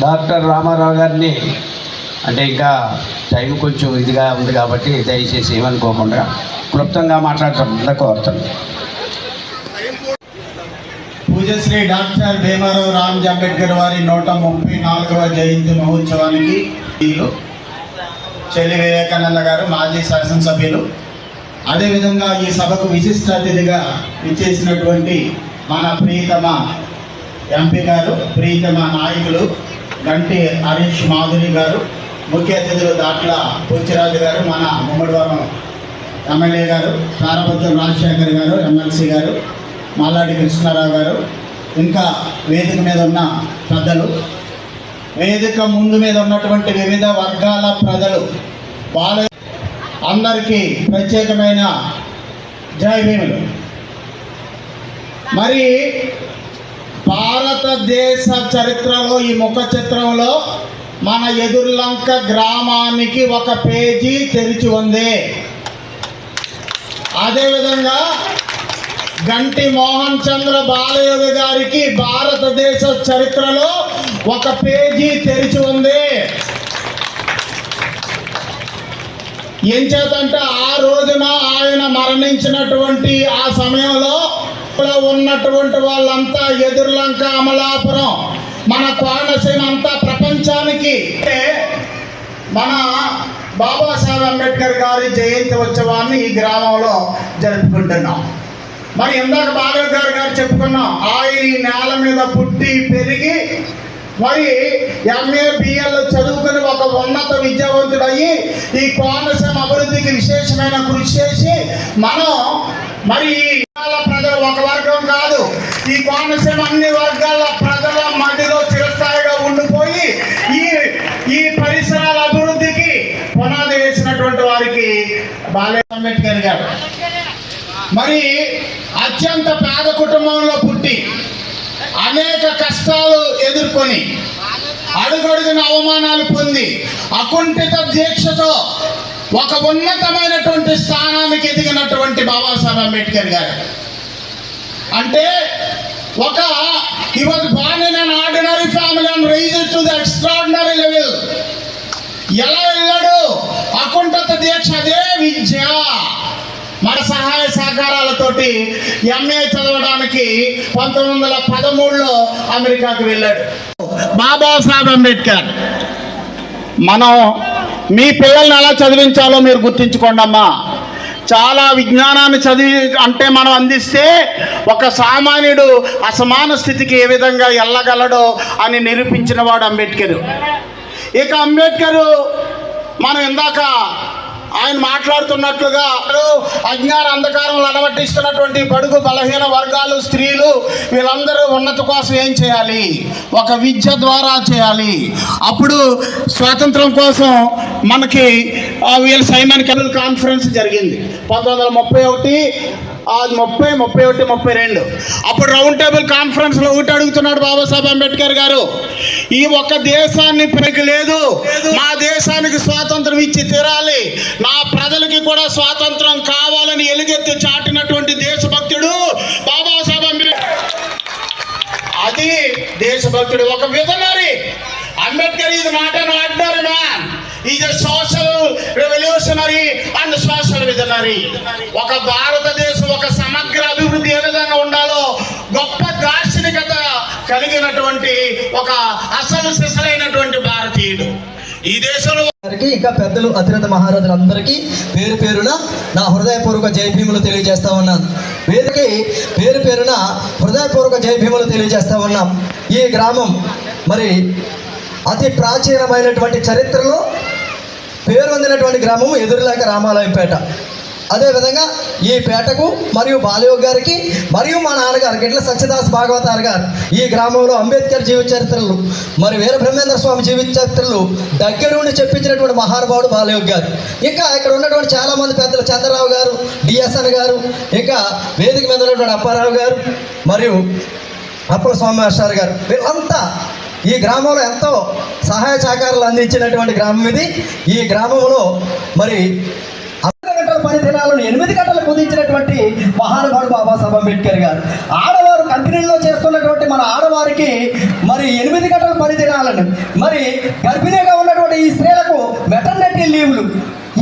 Doctor Ramarao గారిని అంటే ఇంకా టైం కొంచెం ఇదిగా ఉంది కాబట్టి దయచేసి ఏమనుకోకుండా క్లుప్తంగా మాట్లాడుతుందా కోరుతాను. పూజశ్రీ డాక్టర్ భీమారావు రామ్జీ అంబేద్కర్ వారి 134వ జయంతి మహోత్సవానికి చెల్లి వివేకానంద గారు మాజీ శాసనసభ్యులు, అదేవిధంగా ఈ సభకు విశిష్ట అతిథిగా ఇచ్చేసినటువంటి మన ప్రియతమ ఎంపీ గారు, ప్రియతమ నాయకులు గంటి హరీష్ మాధురి గారు, ముఖ్య అతిథులు దాట్ల పూచిరాజు గారు, మన ముమ్మడివరం ఎమ్మెల్యే గారు, తారపత్రం రాజశేఖర్ గారు, ఎమ్మెల్సీ గారు, మల్లాడి కృష్ణారావు గారు, ఇంకా వేదిక మీద ఉన్న పెద్దలు, వేదిక ముందు మీద ఉన్నటువంటి వివిధ వర్గాల ప్రజలు, వాళ్ళ అందరికీ ప్రత్యేకమైన జై భీములు. మరి భారతదేశ చరిత్రలో ఈ ముఖ చిత్రంలో మన ఎదుర్లంక గ్రామానికి ఒక పేజీ తెరిచి ఉంది. అదేవిధంగా గంటి మోహన్ చంద్ర బాలయోగి గారికి భారతదేశ చరిత్రలో ఒక పేజీ తెరిచి ఉంది. ఏం చేతంటే ఆ రోజున ఆయన మరణించినటువంటి ఆ సమయంలో ఉన్నటువంటి వాళ్ళంతా ఎదుర్లంక, అమలాపురం, మన కోనసీమ అంతా ప్రపంచానికి మన బాబాసాహెబ్ అంబేద్కర్ గారి జయంతి ఉత్సవాన్ని ఈ గ్రామంలో జరుపుకుంటున్నాం. మరి ఇందాక బాలయోగి గారు చెప్పుకున్నాం, ఆయన ఈ నేల మీద పుట్టి పెరిగి మరి ఎంఏ బిఎల్ చదువుకుని ఒక ఉన్నత విద్యావంతుడయ్యి ఈ కోనసీమ అభివృద్ధికి విశేషమైన కృషి చేసి మనం మరి ప్రజలు ఒక వర్గం కాదు, ఈ కోనసీమ అన్ని వర్గాల ప్రజల మధ్యలో చిరస్థాయిగా ఉండిపోయి ఈ పరిసరాల అభివృద్ధికి పునాది వేసినటువంటి వారికి బాలయ్య అంబేద్కర్ గారు. మరి అత్యంత పేద కుటుంబంలో పుట్టి అనేక కష్టాలు ఎదుర్కొని అడుగడుగున అవమానాలు పొంది అకుంఠిత దీక్షతో ఒక ఉన్నతమైనటువంటి స్థానానికి ఎదిగినటువంటి బాబాసాహెబ్ అంబేద్కర్ గారు. అంటే he was born in an ordinary family and raised to the extraordinary level. ఎలా వెళ్ళాడు? అకుంఠిత దీక్ష, అదే విద్య. మన సహాయ సహకారాలతోటి ఎంఏ చదవడానికి 1913లో అమెరికాకు వెళ్ళాడు బాబాసాహెబ్ అంబేద్కర్. మనం మీ పిల్లల్ని ఎలా చదివించాలో మీరు గుర్తించుకోండి అమ్మా. చాలా విజ్ఞానాన్ని చదివి అంటే మనం అందిస్తే ఒక సామాన్యుడు అసమాన స్థితికి ఏ విధంగా వెళ్ళగలడో అని నిరూపించిన వాడు అంబేద్కర్. ఇక అంబేద్కర్ మనం ఇందాక ఆయన మాట్లాడుతున్నట్లుగా అజ్ఞాన అంధకారంలో అలవట్టిస్తున్నటువంటి బడుగు బలహీన వర్గాలు, స్త్రీలు, వీళ్ళందరూ ఉన్నత కోసం ఏం చేయాలి? ఒక విద్య ద్వారా చేయాలి. అప్పుడు స్వాతంత్రం కోసం మనకి వీళ్ళ సైమన్ కమిల్ కాన్ఫరెన్స్ జరిగింది 1931, 30, 31, 32. అప్పుడు రౌండ్ టేబుల్ కాన్ఫరెన్స్ లో ఒకటి అడుగుతున్నాడు బాబాసాహెబ్ అంబేద్కర్ గారు, ఈ ఒక్క దేశాన్ని పెరిగి లేదు, మా దేశానికి స్వాతంత్రం ఇచ్చి తీరాలి, నా ప్రజలకి కూడా స్వాతంత్రం కావాలని ఎలుగెత్తి చాటినటువంటి దేశభక్తుడు బాబాసాహెబ్ అంబేద్కర్. అది దేశభక్తుడు, ఒక visionary. Ambedkar is not an ordinary man, is a social revolutionary and social visionary. ఒక భారతదేశం ఒక సమగ్ర అభివృద్ధి ఏ విధంగా ఉండాలో గొప్ప దార్శనికత కలిగినటువంటి ఒక అసలు సిసలైనటువంటి భారతీయుడు ఈ దేశంలో. ఇంకా పెద్దలు, అతిరథ మహారాజులందరికీ పేరు పేరున నా హృదయపూర్వక జయభీములు తెలియజేస్తా ఉన్నాను. వేదికకి పేరు పేరున హృదయపూర్వక జయభీములు తెలియజేస్తా ఉన్నాం. ఈ గ్రామం మరి అతి ప్రాచీనమైనటువంటి చరిత్రలో పేరు పొందినటువంటి గ్రామం ఎదురులేక రామాలయంపేట. అదేవిధంగా ఈ పేటకు మరియు బాలయోగి గారికి మరియు మా నాన్నగారు గిట్ల సత్యదాస్ భాగవతార్ గారు ఈ గ్రామంలో అంబేద్కర్ జీవిత చరిత్రలు మరి వీరబ్రహ్మేంద్ర స్వామి జీవిత చరిత్రలు దగ్గరుండి చెప్పించినటువంటి మహానుభావుడు బాలయోగి గారు. ఇంకా ఇక్కడ ఉన్నటువంటి చాలామంది పెద్దలు, చంద్రరావు గారు, డిఎస్ఎన్ గారు, ఇంకా వేదిక మీద ఉన్నటువంటి అప్పారావు గారు మరియు అప్పల స్వామి మాస్టర్ గారు, వీళ్ళంతా ఈ గ్రామంలో ఎంతో సహాయ సహకారాలు అందించినటువంటి గ్రామం ఇది. ఈ గ్రామంలో మరి 6 గంటల పని దినాలను 8 గంటలు కుదించినటువంటి మహానుభావుడు బాబాసాహెబ్ అంబేద్కర్ గారు. ఆడవారు కంపెనీల్లో చేస్తున్నటువంటి మన ఆడవారికి మరి 8 గంటల పని దినాలను, మరి గర్భిణీగా ఉన్నటువంటి ఈ స్త్రీలకు మెటర్నిటీ లీవ్లు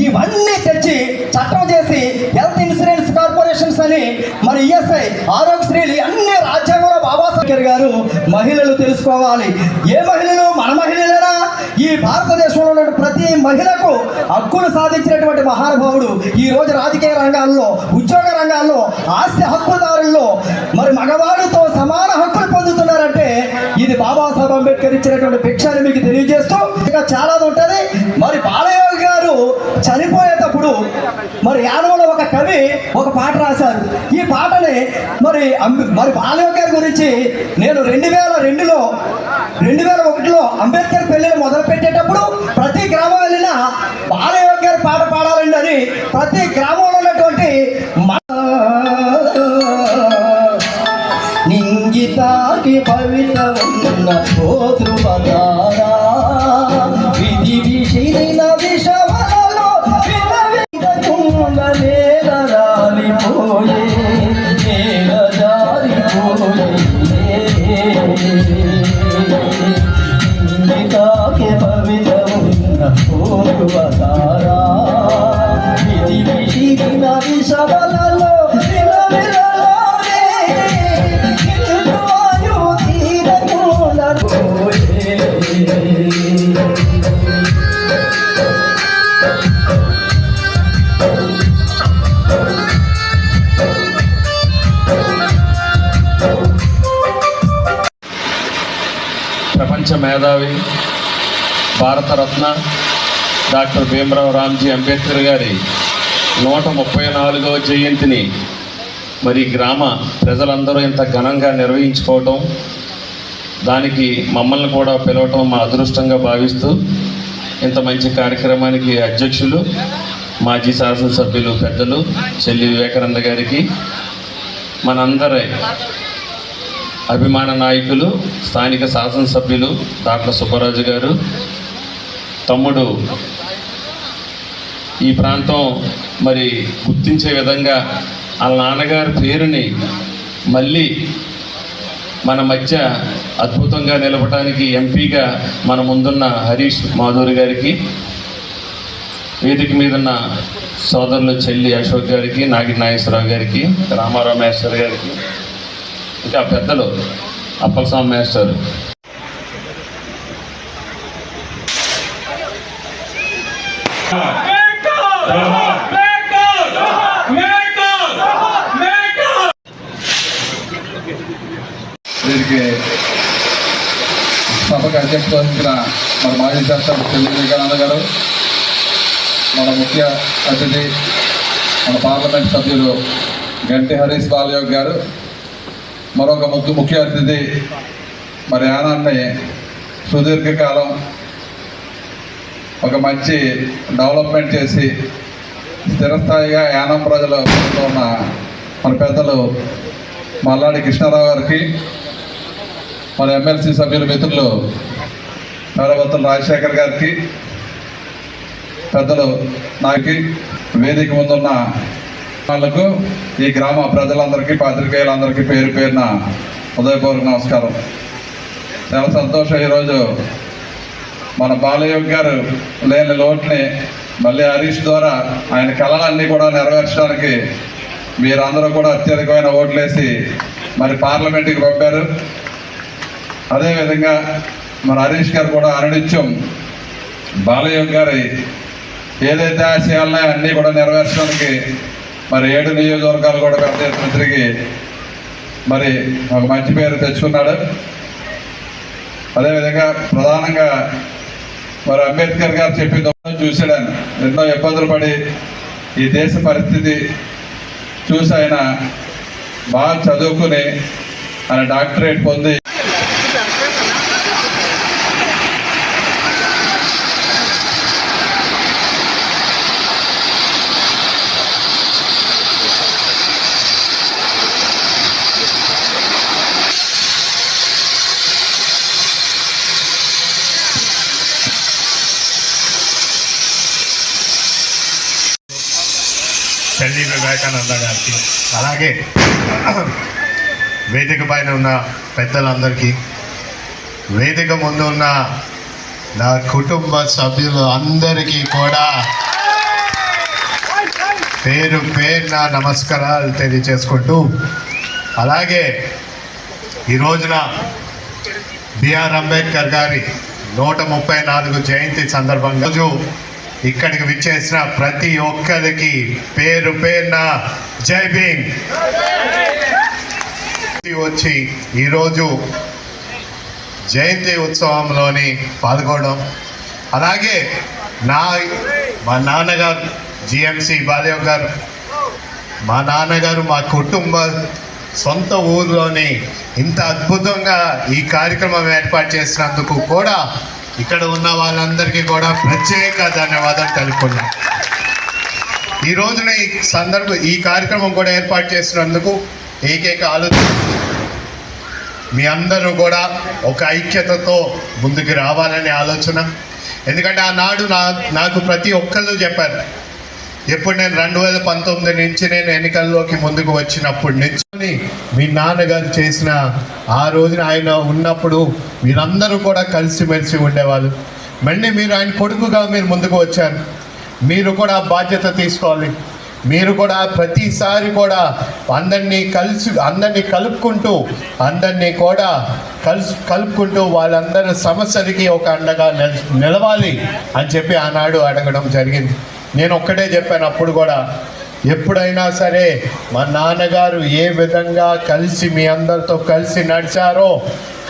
ఇవన్నీ తెచ్చి చట్టం చేసి హెల్త్ ఇన్సూరెన్స్ కార్పొరేషన్స్ అని మరి ఈఎస్ఐ ఆరోగ్యశ్రీలు అన్ని రాజ్యాంగంలో బాబాసాహెబ్ గారు మహిళలు తెలుసుకోవాలి. ఏ మహిళలు? మన మహిళలేనా? ఈ భారతదేశంలో ఉన్న ప్రతి మహిళకు హక్కులు సాధించినటువంటి మహానుభావుడు. ఈ రోజు రాజకీయ రంగాల్లో, ఉద్యోగ రంగాల్లో, ఆస్తి హక్కుదారుల్లో మరి మగవాడితో సమాన హక్కులు పొందుతున్నారంటే ఇది బాబాసాహెబ్ అంబేద్కర్ ఇచ్చినటువంటి భిక్ష అని మీకు తెలియజేస్తూ ఇంకా చాలా ఉంటుంది. మరి బాలయోగి గారు చనిపోయేటప్పుడు మరి యాదవలో ఒక కవి ఒక పాట రాశారు. ఈ పాటని మరి బాలయోగి గారి గురించి నేను 2001లో అంబేద్కర్ పెళ్లిని మొదలు పెట్టేటప్పుడు ప్రతి గ్రామం వెళ్ళినా బాలయోగి గారి పాట పాడాలండి అని ప్రతి గ్రామంలో ఉన్నటువంటి నింగితాకి పవిత్ర ఉన్న పోతృపదారా విధి విషిరిన విషవలలో వినవిందకుండ నేల రాలిపోయే నేల జారిపోయే నింగితాకి పవిత్ర ఉన్న పోతృపదారా విధి విషిరిన విషవలలో ప్రపంచ మేధావి, భారతరత్న డాక్టర్ భీమరావు రామ్జీ అంబేద్కర్ గారి 134వ జయంతిని మరి గ్రామ ప్రజలందరూ ఇంత ఘనంగా నిర్వహించుకోవటం, దానికి మమ్మల్ని కూడా పిలవటం మా అదృష్టంగా భావిస్తూ ఇంత మంచి కార్యక్రమానికి అధ్యక్షులు మాజీ శాసనసభ్యులు పెద్దలు చెల్లి వివేకానంద గారికి, మనందరి అభిమాన నాయకులు స్థానిక శాసనసభ్యులు డాక్టర్ సుబ్బరాజు గారు, తమ్ముడు ఈ ప్రాంతం మరి గుర్తించే విధంగా వాళ్ళ నాన్నగారి పేరుని మళ్ళీ మన మధ్య అద్భుతంగా నిలపడానికి ఎంపీగా మన ముందున్న హరీష్ మాధూరి గారికి, వేదిక మీదున్న సోదరులు చెల్లి అశోక్ గారికి, నాగిరి నాగేశ్వరరావు గారికి, రామారావు మేస్టర్ గారికి, ఇంకా పెద్దలు అప్పలస్వామి మేస్టర్, వీరికి సభకు అధ్యక్షత వహించిన మన మాజీ శాసనసభ్యులు చెల్లి వివేకానంద గారు, మన ముఖ్య అతిథి మన పార్లమెంట్ సభ్యులు గంటి హరీష్ బాలయోగి గారు, మరొక ముఖ్య అతిథి మరి యానాన్ని సుదీర్ఘకాలం ఒక మంచి డెవలప్మెంట్ చేసి స్థిరస్థాయిగా యానం ప్రజల ఉన్న మన పెద్దలు మల్లాడి కృష్ణారావు గారికి, మన ఎమ్మెల్సీ సభ్యుల మిత్రులు మేరవత్తుల రాజశేఖర్ గారికి, పెద్దలు నాకి, వేదిక ముందున్న వాళ్ళకు, ఈ గ్రామ ప్రజలందరికీ, పాత్రికేయులందరికీ పేరు పేరున హృదయపూర్వక నమస్కారం. చాలా సంతోషం. ఈరోజు మన బాలయోగి గారు లేని లోటుని మళ్ళీ హరీష్ ద్వారా ఆయన కళలన్నీ కూడా నెరవేర్చడానికి మీరందరూ కూడా అత్యధికమైన ఓట్లేసి మరి పార్లమెంట్కి పంపారు. అదేవిధంగా మన హరీష్ గారు కూడా అనునిత్యం బాలయోగి గారి ఏదైతే ఆశయాలున్నాయో అన్నీ కూడా నెరవేర్చడానికి మరి 7 నియోజకవర్గాలు కూడా పెద్ద ఎత్తున తిరిగి మరి ఒక మంచి పేరు తెచ్చుకున్నాడు. అదేవిధంగా ప్రధానంగా మరి అంబేద్కర్ గారు చెప్పింది చూసాడు. ఎన్నో ఇబ్బందులు పడి ఈ దేశ పరిస్థితి చూసి ఆయన బాగా చదువుకుని ఆయన డాక్టరేట్ పొంది చెల్లి వివేకానంద గారికి, అలాగే వేదిక పైన ఉన్న పెద్దలందరికీ, వేదిక ముందు ఉన్న నా కుటుంబ సభ్యులు అందరికీ కూడా పేరు పేరున నమస్కారాలు తెలియజేసుకుంటూ, అలాగే ఈ రోజున బిఆర్ అంబేద్కర్ గారి 134 జయంతి సందర్భంగా రోజు ఇక్కడికి విచ్చేసిన ప్రతి ఒక్కరికి పేరు పేరున జై భీమ్. వచ్చి ఈరోజు జయంతి ఉత్సవంలోని పాల్గొనడం, అలాగే మా నాన్నగారు జిఎంసి బాలయ్య గారు, మా నాన్నగారు మా కుటుంబ సొంత ఊర్లోని ఇంత అద్భుతంగా ఈ కార్యక్రమం ఏర్పాటు చేసినందుకు కూడా ఇక్కడ ఉన్న వాళ్ళందరికీ కూడా ప్రత్యేక ధన్యవాదాలు తెలుపుకున్నాం. ఈ రోజున ఈ కార్యక్రమం కూడా ఏర్పాటు చేసినందుకు ఏకైక ఆలోచన మీ అందరూ కూడా ఒక ఐక్యతతో ముందుకు రావాలనే ఆలోచన. ఎందుకంటే ఆనాడు నాకు ప్రతి ఒక్కళ్ళు చెప్పారు, ఎప్పుడు నేను 2019 నుంచి నేను ఎన్నికల్లోకి ముందుకు వచ్చినప్పటి నుంచి మీ నాన్నగారు చేసిన ఆ రోజున ఆయన ఉన్నప్పుడు మీరందరూ కూడా కలిసిమెలిసి ఉండేవాళ్ళు. మళ్ళీ మీరు ఆయన కొడుకుగా మీరు ముందుకు వచ్చారు. మీరు కూడా బాధ్యత తీసుకోవాలి. మీరు కూడా ప్రతిసారి కూడా అందరినీ కలుపుకుంటూ వాళ్ళందరి సమస్యలకి ఒక అండగా నిలవాలి అని చెప్పి ఆనాడు అడగడం జరిగింది. నేను ఒక్కటే చెప్పాను అప్పుడు కూడా, ఎప్పుడైనా సరే మా నాన్నగారు ఏ విధంగా కలిసి మీ అందరితో కలిసి నడిచారో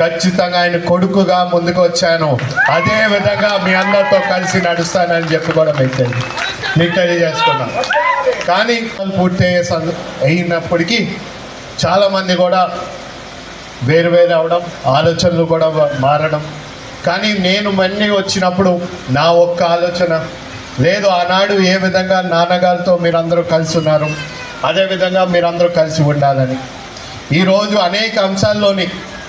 ఖచ్చితంగా ఆయన కొడుకుగా ముందుకు వచ్చాను, అదే విధంగా మీ అందరితో కలిసి నడుస్తానని చెప్పి కూడా మీకు తెలియజేసుకున్నాను. కానీ పూర్తి అయినప్పటికీ చాలామంది కూడా వేరు అవడం, ఆలోచనలు కూడా మారడం. కానీ నేను మళ్ళీ వచ్చినప్పుడు నా ఒక్క ఆలోచన లేదు, ఆనాడు ఏ విధంగా నాన్నగారితో మీరందరూ కలిసి ఉన్నారు అదేవిధంగా మీరందరూ కలిసి ఉండాలని. ఈరోజు అనేక అంశాల్లోని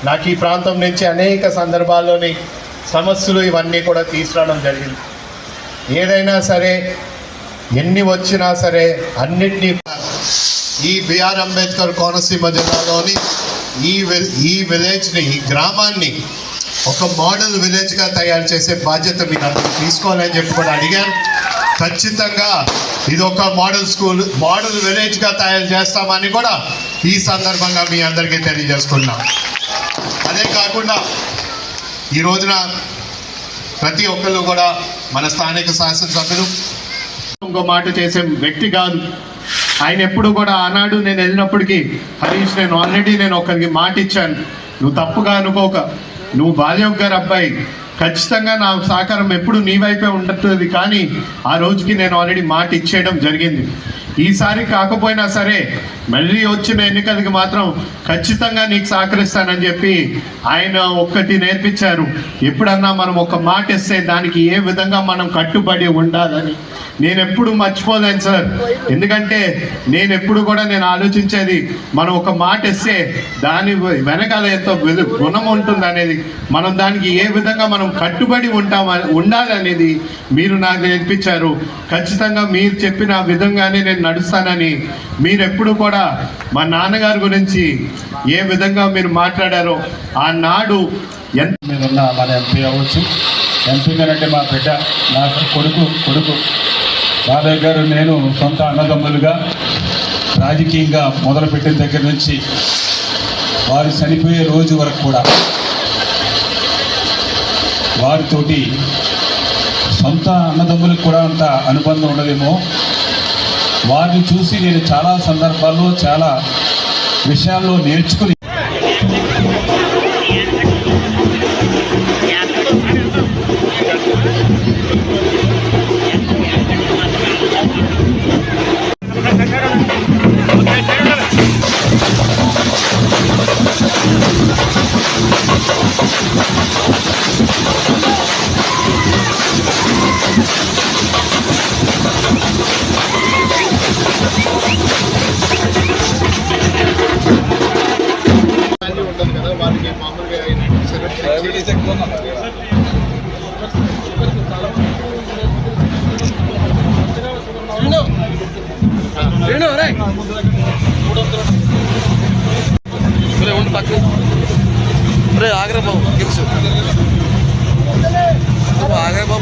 నాకు ఈ ప్రాంతం నుంచి అనేక సందర్భాల్లోని సమస్యలు ఇవన్నీ కూడా తీసుకురావడం జరిగింది. ఏదైనా సరే ఎన్ని వచ్చినా సరే అన్నింటినీ ఈ బిఆర్ అంబేద్కర్ కోనసీమ జిల్లాలోని ఈ విలేజ్ని, ఈ గ్రామాన్ని ఒక మోడల్ విలేజ్గా తయారు చేసే బాధ్యత మీరు అందరూ తీసుకోవాలని చెప్పి కూడా అడిగాను. ఖచ్చితంగా ఇది ఒక మోడల్ విలేజ్గా తయారు చేస్తామని కూడా ఈ సందర్భంగా మీ అందరికీ తెలియజేసుకున్నాం. అదే కాకుండా ఈ రోజున ప్రతి ఒక్కరు కూడా మన స్థానిక శాసనసభ్యులు ఇంకో మాట చేసే వ్యక్తి కాదు. ఆయన ఎప్పుడు కూడా ఆనాడు నేను వెళ్ళినప్పటికీ, హరీష్ నేను ఆల్రెడీ ఒకరికి మాట ఇచ్చాను, నువ్వు తప్పుగా అనుకోక, నువ్వు బాలయ్య గారి అబ్బాయి, ఖచ్చితంగా నా సహకారం ఎప్పుడు నీ వైపే ఉంటుంది. కానీ ఆ రోజుకి నేను ఆల్రెడీ మాట ఇచ్చేయడం జరిగింది. ఈసారి కాకపోయినా సరే మళ్ళీ వచ్చిన ఎన్నికలకి మాత్రం ఖచ్చితంగా నీకు సహకరిస్తానని చెప్పి ఆయన ఒక్కటి నేర్పించారు. ఎప్పుడన్నా మనం ఒక మాట ఇస్తే దానికి ఏ విధంగా మనం కట్టుబడి ఉండాలని నేను ఎప్పుడు మర్చిపోలేను సార్. ఎందుకంటే నేను ఎప్పుడు కూడా నేను ఆలోచించేది, మనం ఒక మాట ఇస్తే దాని వెనకాల ఎంతో గుణం ఉంటుంది అనేది, మనం దానికి ఏ విధంగా మనం కట్టుబడి ఉండాలనేది మీరు నాకు నేర్పించారు. ఖచ్చితంగా మీరు చెప్పిన విధంగానే నేను నడుస్తానని. మీరు ఎప్పుడు కూడా మా నాన్నగారి గురించి ఏ విధంగా మీరు మాట్లాడారో ఆనాడు ఎంత మీద ఉన్న మన ఎంపీ అవ్వచ్చు, ఎంపీ అంటే మా బిడ్డ, నా కొడుకు బాలయ్య గారు నేను సొంత అన్నదమ్ములుగా రాజకీయంగా మొదలుపెట్టిన దగ్గర నుంచి వారు చనిపోయే రోజు వరకు కూడా వారితోటి సొంత అన్నదమ్ములకు కూడా అంత అనుబంధం ఉండదేమో. వారిని చూసి నేను చాలా సందర్భాల్లో చాలా విషయాల్లో నేర్చుకుని ఉండి పక్కన రే ఆగ్రా బాబు గెలుసు ఆగ్రా బాబు